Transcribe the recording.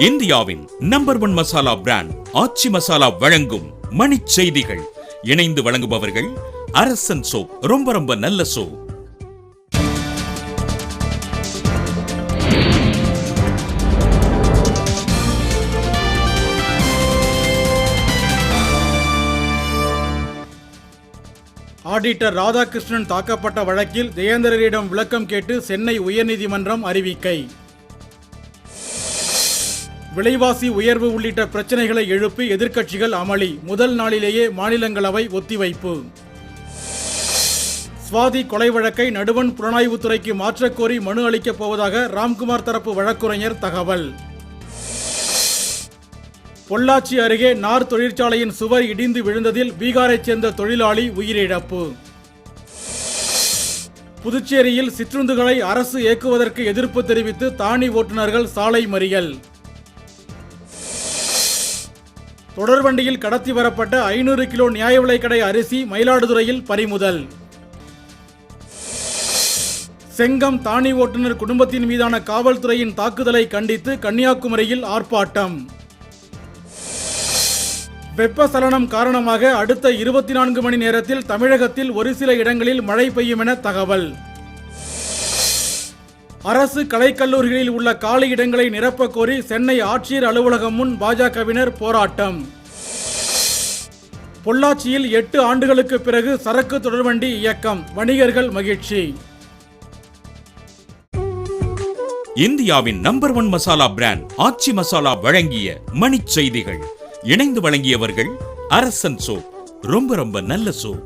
இந்தியாவின் number 1 masala brand ஆச்சி மசாலா வழங்கும் மணிச் செய்திகள். இணைந்து வழங்குபவர்கள் அரசன் சோப். ரொம்ப ரொம்ப நல்ல சோப். ஆடிட்டர் ராதாகிருஷ்ணன் தாக்கப்பட்ட வழக்கில் ஜெயேந்திரரிடம் விளக்கம் கேட்டு சென்னை உயர்நீதிமன்றம் அறிவிக்கை. விலைவாசி உயர்வு உள்ளிட்ட பிரச்சனைகளை எழுப்பி எதிர்க்கட்சிகள் அமளி. முதல் நாளிலேயே மாநிலங்களவை ஒத்திவைப்பு. சுவாதி கொலை வழக்கை நடுவண் புலனாய்வுத்துறைக்கு மாற்றக்கோரி மனு அளிக்கப் போவதாக ராம்குமார் தரப்பு வழக்குரைஞர் தகவல். பொள்ளாச்சி அருகே நார் தொழிற்சாலையின் சுவர் இடிந்து விழுந்ததில் பீகாரைச் சேர்ந்த தொழிலாளி உயிரிழப்பு. புதுச்சேரியில் சிற்றுந்துகளை அரசு இயக்குவதற்கு எதிர்ப்பு தெரிவித்து தானி ஓட்டுநர்கள் சாலை மறியல். தொடர்வண்டியில் கடத்தி வரப்பட்ட 500 கிலோ நியாய விலைக்கடை அரிசி மயிலாடுதுறையில் பறிமுதல். செங்கம் தானி ஓட்டுநர் குடும்பத்தின் மீதான காவல்துறையின் தாக்குதலை கண்டித்து கன்னியாகுமரியில் ஆர்ப்பாட்டம். வெப்பசலனம் காரணமாக அடுத்த 24 மணி நேரத்தில் தமிழகத்தில் ஒரு சில இடங்களில் மழை பெய்யும் என தகவல். அரசு கலைக்கல்லூரிகளில் உள்ள காலி இடங்களை நிரப்ப கோரி சென்னை ஆட்சியர் அலுவலகம் முன் பாஜகவினர் போராட்டம். பொள்ளாச்சியில் 8 ஆண்டுகளுக்கு பிறகு சரக்கு தொடர்வண்டி இயக்கம். வணிகர்கள் மகிழ்ச்சி. இந்தியாவின் நம்பர் 1 மசாலா பிராண்ட் ஆச்சி மசாலா வழங்கிய மணிச் செய்திகள். இணைந்து வழங்கியவர்கள் அரசன் சோப். ரொம்ப ரொம்ப நல்ல சோப்.